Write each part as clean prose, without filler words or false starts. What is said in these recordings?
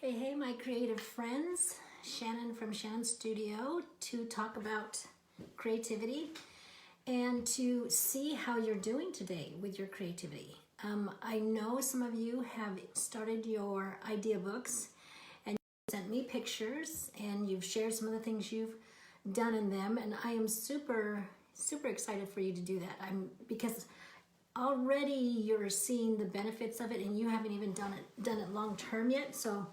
Hey, my creative friends. Shannon from Shannon Studio to talk about creativity and to see how you're doing today with your creativity. I know some of you have started your idea books and you sent me pictures and you've shared some of the things you've done in them, and I am super excited for you to do that. Because already you're seeing the benefits of it, and you haven't even done it long term yet. So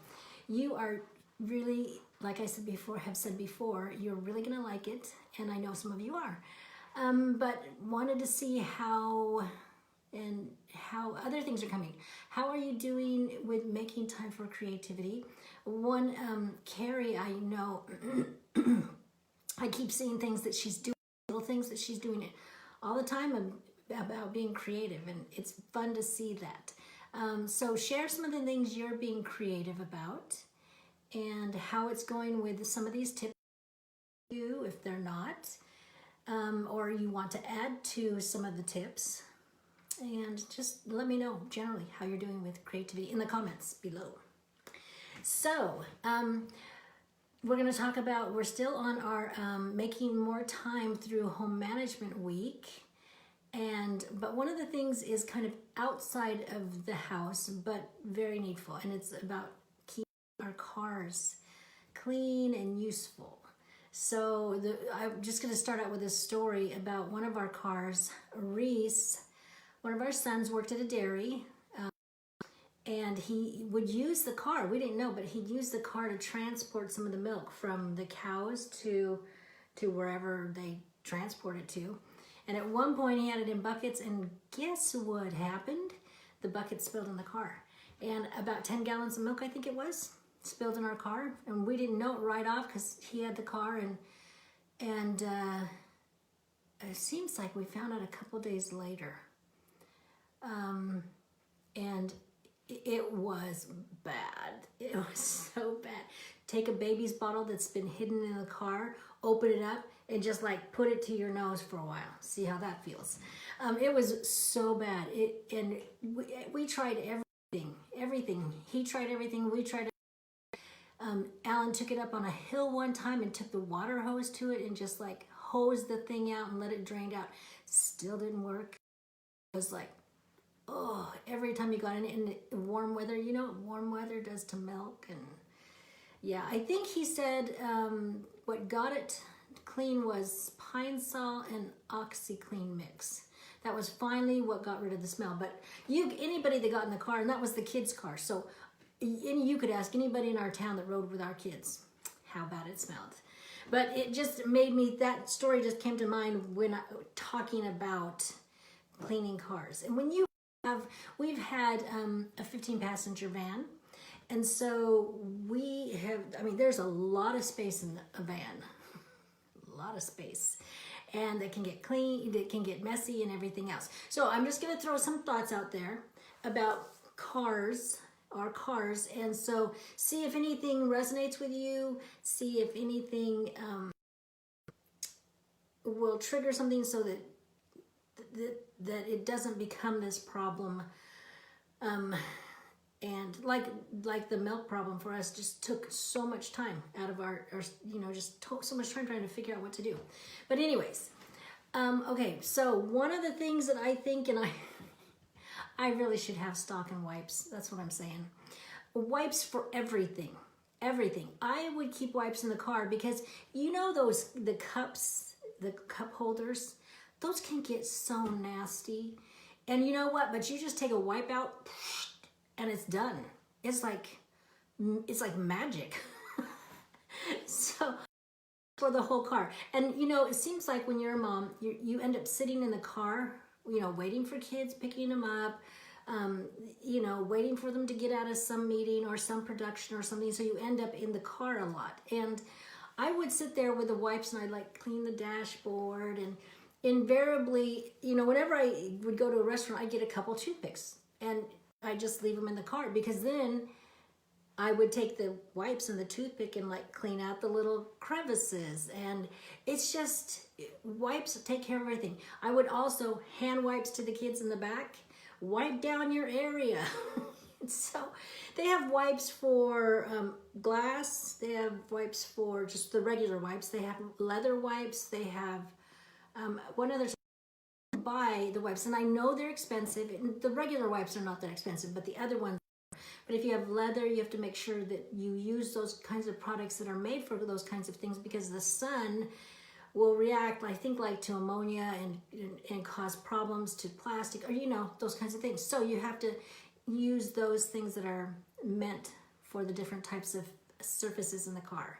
you are really, like I said before, you're really gonna like it, and I know some of you are. But wanted to see how other things are coming. How are you doing with making time for creativity? Carrie, I know, I keep seeing things that she's doing, little things that she's doing it all the time about being creative, and it's fun to see that. So share some of the things you're being creative about and how it's going with some of these tips you, if they're not, or you want to add to some of the tips, and just let me know generally how you're doing with creativity in the comments below. So we're going to talk about, we're still on our making more time through home management week. But one of the things is kind of outside of the house, but very needful, and it's about keeping our cars clean and useful. So I'm just going to start out with a story about one of our cars. Reese, one of our sons, worked at a dairy, and he would use the car. We didn't know, but he'd use the car to transport some of the milk from the cows to wherever they transport it to. And at one point he had it in buckets, and guess what happened? The bucket spilled in the car. And about 10 gallons of milk, I think it was, spilled in our car. And we didn't know it right off because he had the car, and it seems like we found out a couple days later. And it was bad. It was so bad. Take a baby's bottle that's been hidden in the car, open it up, and just like put it to your nose for a while. See how that feels. It was so bad. And we tried everything. He tried everything. We tried everything. Alan took it up on a hill one time and took the water hose to it and just like hosed the thing out and let it drain out. Still didn't work. It was like, oh, every time you got in warm weather, you know what warm weather does to milk. And yeah, I think he said what got it clean was Pine Sol and OxyClean mix. That was finally what got rid of the smell. But anybody that got in the car, and that was the kids' car, so you could ask anybody in our town that rode with our kids how bad it smelled. But it just made me, that story just came to mind when talking about cleaning cars. And when we've had a 15-passenger van, and so we have, there's a lot of space in a van. A lot of space, and it can get clean, it can get messy and everything else. So I'm just going to throw some thoughts out there about our cars, and so see if anything resonates with you, see if anything will trigger something so that it doesn't become this problem. And like the milk problem for us just took so much time out of our just took so much time trying to figure out what to do. But anyways, okay, so one of the things that I think, and I really should have stock and wipes. That's what I'm saying. Wipes for everything. I would keep wipes in the car because the cups, the cup holders, those can get so nasty. And you know what? But you just take a wipe out, and it's done. It's like magic. So for the whole car. And it seems like when you're a mom, you end up sitting in the car, waiting for kids, picking them up, waiting for them to get out of some meeting or some production or something. So you end up in the car a lot. And I would sit there with the wipes, and I'd like clean the dashboard, and invariably, whenever I would go to a restaurant, I'd get a couple toothpicks, and I just leave them in the car, because then I would take the wipes and the toothpick and like clean out the little crevices. And it's just, wipes take care of everything. I would also hand wipes to the kids in the back. Wipe down your area. So they have wipes for glass. They have wipes for just the regular wipes. They have leather wipes. They have one other buy the wipes, and I know they're expensive. The regular wipes are not that expensive, but the other ones. But if you have leather, you have to make sure that you use those kinds of products that are made for those kinds of things, because the sun will react, I think, like to ammonia and cause problems to plastic, or those kinds of things. So you have to use those things that are meant for the different types of surfaces in the car.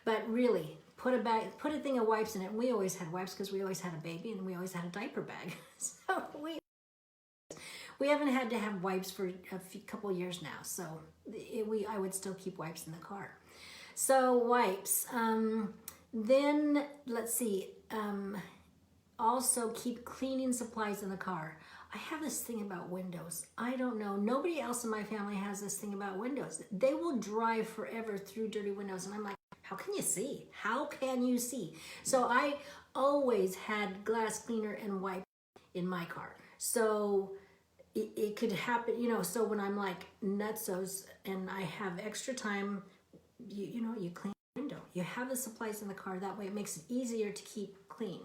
But really, put a thing of wipes in it. We always had wipes because we always had a baby and we always had a diaper bag. So we haven't had to have wipes for a couple of years now. So I would still keep wipes in the car. So wipes. Then let's see. Also keep cleaning supplies in the car. I have this thing about windows. I don't know. Nobody else in my family has this thing about windows. They will drive forever through dirty windows. And I'm like, how can you see? How can you see? So I always had glass cleaner and wipe in my car. So it could happen, so when I'm like nutsos and I have extra time, you clean the window. You have the supplies in the car. That way it makes it easier to keep clean.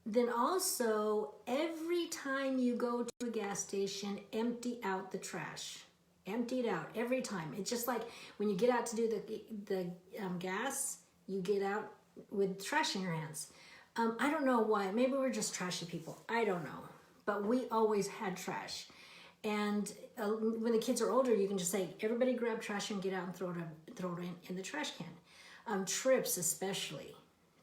Then also, every time you go to a gas station, empty out the trash. Empty it out every time. It's just like when you get out to do the gas, you get out with trash in your hands. I don't know why. Maybe we're just trashy people. I don't know. But we always had trash. And when the kids are older, you can just say, everybody grab trash and get out and throw it in the trash can. Trips especially.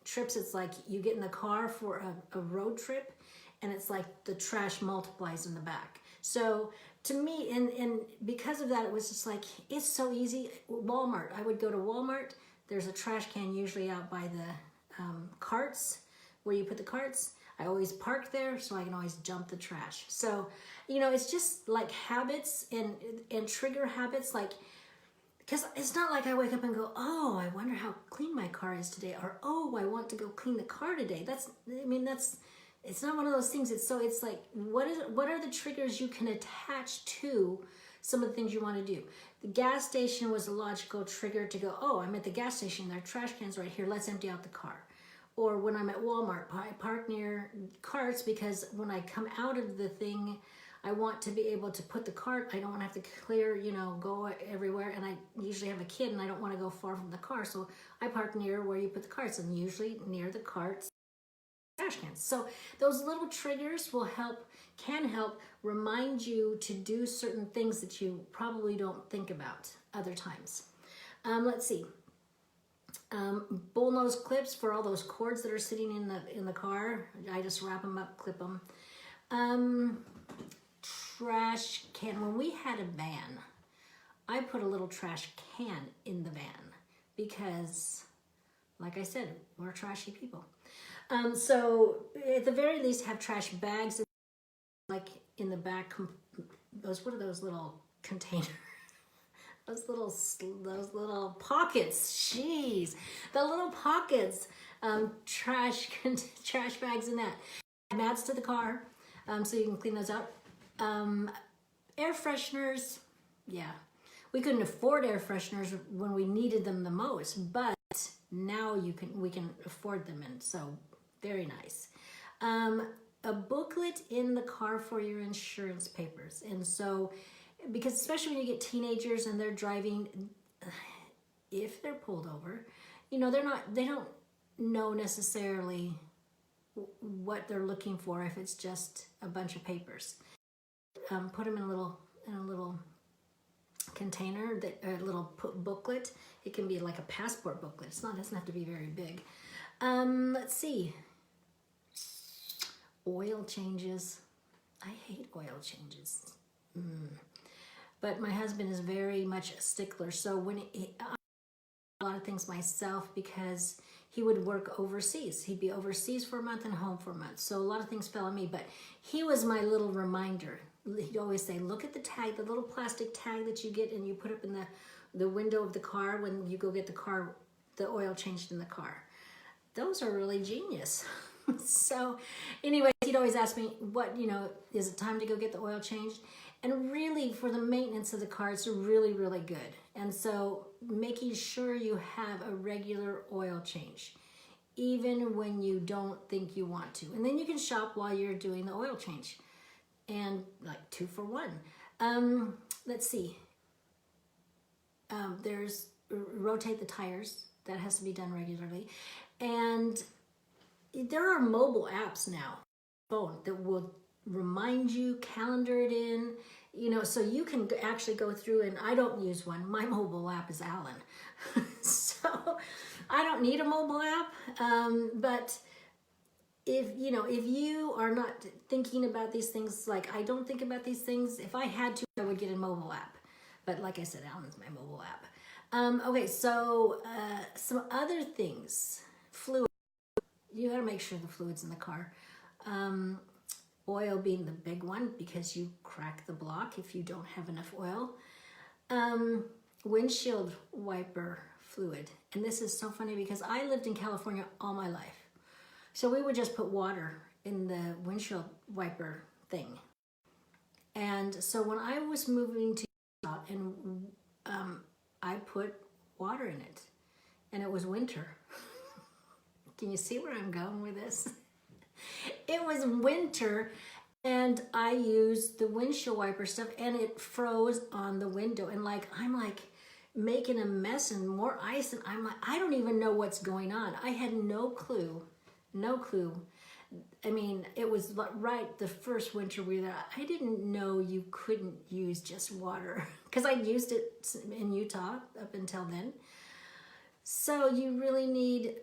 Trips, it's like you get in the car for a road trip, and it's like the trash multiplies in the back. So to me, and because of that, it was just like, it's so easy. Walmart, I would go to Walmart. There's a trash can usually out by the carts, where you put the carts. I always park there so I can always jump the trash. So, it's just like habits and trigger habits, like, because it's not like I wake up and go, oh, I wonder how clean my car is today, or oh, I want to go clean the car today. It's not one of those things. It's like, what are the triggers you can attach to some of the things you want to do? The gas station was a logical trigger to go, oh, I'm at the gas station, there are trash cans right here, let's empty out the car. Or when I'm at Walmart, I park near carts, because when I come out of the thing, I want to be able to put the cart. I don't want to have to clear, go everywhere. And I usually have a kid and I don't want to go far from the car. So I park near where you put the carts, and usually near the carts, trash cans. So those little triggers can help remind you to do certain things that you probably don't think about other times. Let's see. Bullnose clips for all those cords that are sitting in the car. I just wrap them up, clip them. Trash can. When we had a van, I put a little trash can in the van because, like I said, we're trashy people. So at the very least, have trash bags, like in the back. What are those little containers? Those little pockets. Jeez, the little pockets. Trash bags in that. Mats to the car, so you can clean those up. Air fresheners, yeah. We couldn't afford air fresheners when we needed them the most, but now we can afford them, and so very nice. A booklet in the car for your insurance papers. And so, because especially when you get teenagers and they're driving, if they're pulled over, they don't know necessarily what they're looking for if it's just a bunch of papers. Put them in a little container, a little booklet. It can be like a passport booklet. It doesn't have to be very big. Let's see. Oil changes. I hate oil changes. But my husband is very much a stickler. So I do a lot of things myself because he would work overseas. He'd be overseas for a month and home for a month. So a lot of things fell on me, but he was my little reminder. He'd always say, look at the tag, the little plastic tag that you get and you put up in the window of the car when you go get the oil changed in the car. Those are really genius. So anyway, he'd always ask me, is it time to go get the oil changed? And really, for the maintenance of the car, it's really, really good. And so making sure you have a regular oil change, even when you don't think you want to. And then you can shop while you're doing the oil change. And like 2 for 1. Let's see. There's rotate the tires. That has to be done regularly. And there are mobile apps now, phone, that will remind you, calendar it in, so you can actually go through, and I don't use one. My mobile app is Alan. So I don't need a mobile app. But if you are not thinking about these things, like I don't think about these things, if I had to, I would get a mobile app. But like I said, Alan's my mobile app. Okay, so some other things. Fluid. You gotta make sure the fluid's in the car. Oil being the big one, because you crack the block if you don't have enough oil. Windshield wiper fluid. And this is so funny because I lived in California all my life. So we would just put water in the windshield wiper thing. And so when I was moving to and I put water in it, and it was winter. Can you see where I'm going with this? It was winter, and I used the windshield wiper stuff, and it froze on the window. And I'm making a mess and more ice, and I'm like, I don't even know what's going on. I had no clue. I mean, it was right the first winter we were there. I didn't know you couldn't use just water, because I'd used it in Utah up until then. So you really need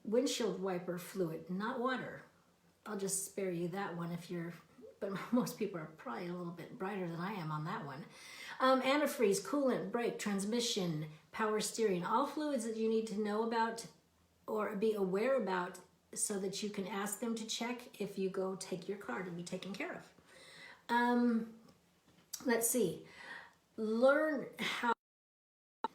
windshield wiper fluid, not water. I'll just spare you that one but most people are probably a little bit brighter than I am on that one. Antifreeze, coolant, brake, transmission, power steering, all fluids that you need to know about or be aware about, so that you can ask them to check if you go take your car to be taken care of. Let's see. Learn how.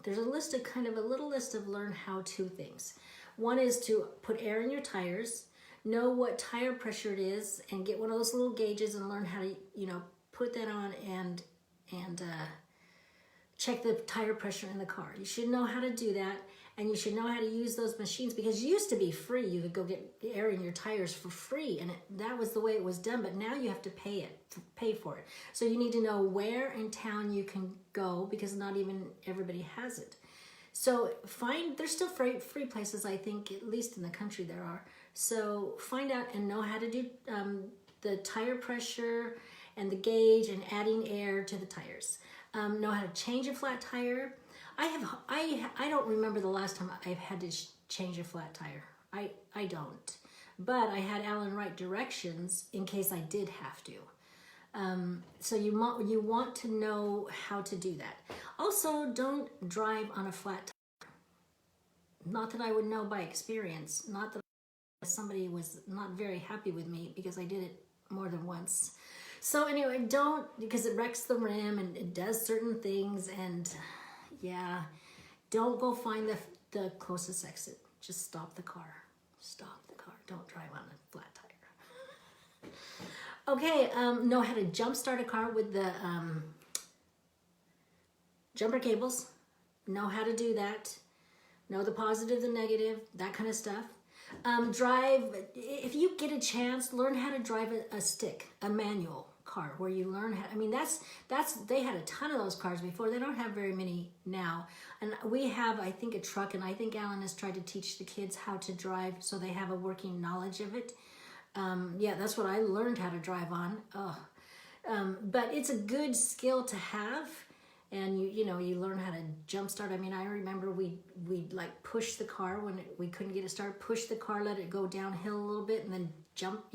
There's a little list of learn how-to things. One is to put air in your tires, know what tire pressure it is, and get one of those little gauges and learn how to, put that on and check the tire pressure in the car. You should know how to do that, and you should know how to use those machines, because it used to be free. You could go get air in your tires for free, and that was the way it was done, but now you have to pay for it. So you need to know where in town you can go, because not even everybody has it. So there's still free places, I think, at least in the country there are. So find out and know how to do the tire pressure and the gauge and adding air to the tires. Know how to change a flat tire. I don't remember the last time I've had to change a flat tire. I don't. But I had Alan write directions in case I did have to. So you want to know how to do that. Also, don't drive on a flat tire. Not that I would know by experience. Not that somebody was not very happy with me, because I did it more than once. So anyway, don't, because it wrecks the rim and it does certain things, and yeah, don't go find the closest exit. Just stop the car. Stop the car. Don't drive on a flat tire. Okay, know how to jump start a car with the jumper cables. Know how to do that. Know the positive, the negative, that kind of stuff. If you get a chance, learn how to drive a stick, a manual car, where you learn how, they had a ton of those cars before. They don't have very many now. And we have, I think, a truck, and I think Alan has tried to teach the kids how to drive so they have a working knowledge of it. Yeah, that's what I learned how to drive on. But it's a good skill to have. And you learn how to jump start. I remember we'd like push the car when we couldn't get it started, push the car, let it go downhill a little bit, and then jump,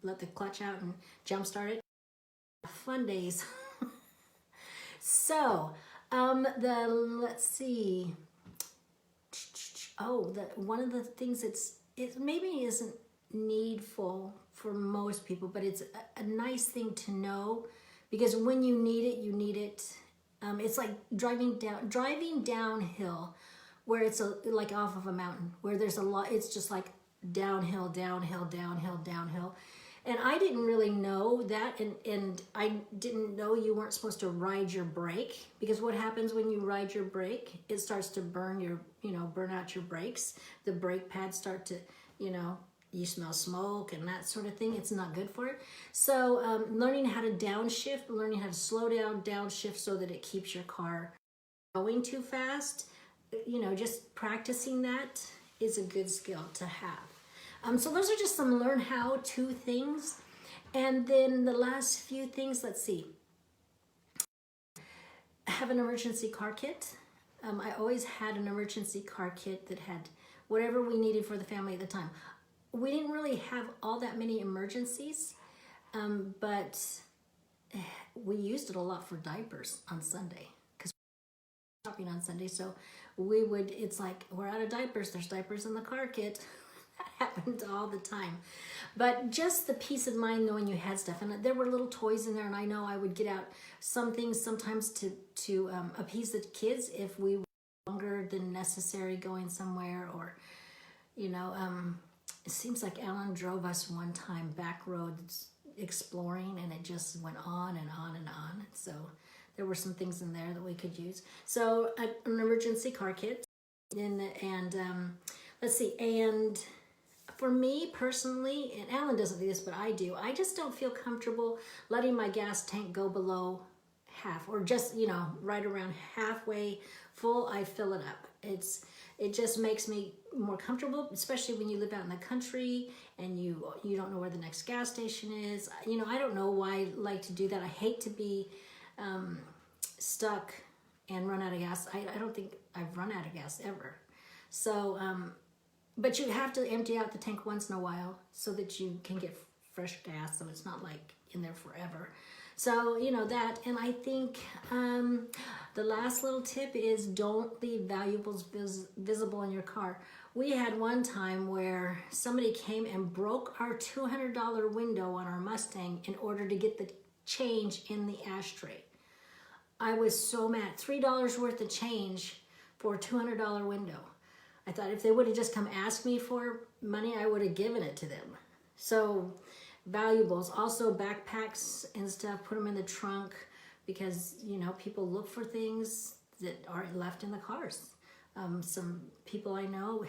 let the clutch out and jump start it. Fun days. So, let's see. One of the things it maybe isn't needful for most people, but it's a nice thing to know, because when you need it, you need it. It's like driving downhill, where it's like off of a mountain, where there's a lot. It's just like downhill, downhill, downhill, downhill. And I didn't really know that, and I didn't know you weren't supposed to ride your brake, because what happens when you ride your brake, it starts to burn your, burn out your brakes. The brake pads start to, you smell smoke and that sort of thing. It's not good for it. So learning how to downshift, learning how to slow down, downshift so that it keeps your car going too fast, just practicing that is a good skill to have. So those are just some learn how to things. And then the last few things, let's see. Have an emergency car kit. I always had an emergency car kit that had whatever we needed for the family at the time. We didn't really have all that many emergencies, but we used it a lot for diapers on Sunday, because we were shopping on Sunday. So it's like, we're out of diapers. There's diapers in the car kit. That happened all the time. But just the peace of mind knowing you had stuff. And there were little toys in there, and I know I would get out some things sometimes to appease the kids if we were longer than necessary going somewhere, or, it seems like Alan drove us one time back roads exploring, and it just went on and on and on. So there were some things in there that we could use. So an emergency car kit, and let's see, and for me personally, and Alan doesn't do this, but I do, I just don't feel comfortable letting my gas tank go below half, or just, right around halfway full, I fill it up. It just makes me more comfortable, especially when you live out in the country and you don't know where the next gas station is. I don't know why I like to do that. I hate to be stuck and run out of gas. I don't think I've run out of gas ever. So, but you have to empty out the tank once in a while so that you can get fresh gas, so it's not like in there forever. So, that, and I think the last little tip is don't leave valuables visible in your car. We had one time where somebody came and broke our $200 window on our Mustang in order to get the change in the ashtray. I was so mad. $3 worth of change for a $200 window. I thought if they would have just come ask me for money, I would have given it to them. So valuables, also backpacks and stuff, put them in the trunk, because people look for things that are left in the cars. Some people I know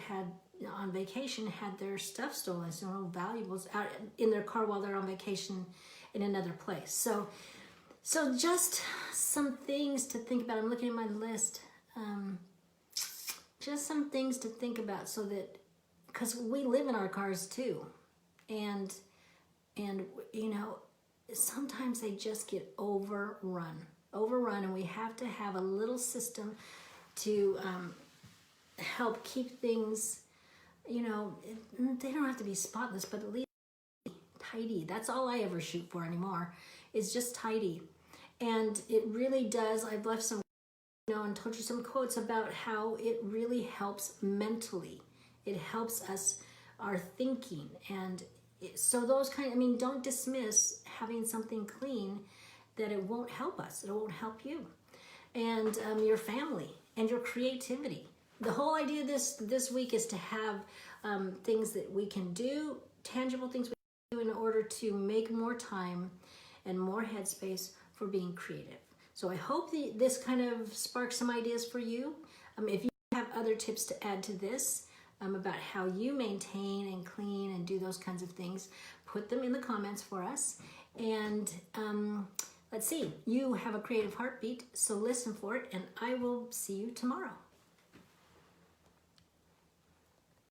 on vacation had their stuff stolen, so valuables out in their car while they're on vacation in another place. So just some things to think about. I'm looking at my list. Just some things to think about, so that, because we live in our cars too, and sometimes they just get overrun, and we have to have a little system to help keep things, they don't have to be spotless, but at least tidy. That's all I ever shoot for anymore, is just tidy. And it really does. I've left some, and told you some quotes about how it really helps mentally. It helps us, our thinking, and so those don't dismiss having something clean, that it won't help us. It won't help you and your family and your creativity. The whole idea this week is to have things that we can do, tangible things we can do in order to make more time and more headspace for being creative. So I hope this kind of sparks some ideas for you. If you have other tips to add to this, about how you maintain and clean and do those kinds of things, put them in the comments for us. And let's see, you have a creative heartbeat, so listen for it, and I will see you tomorrow.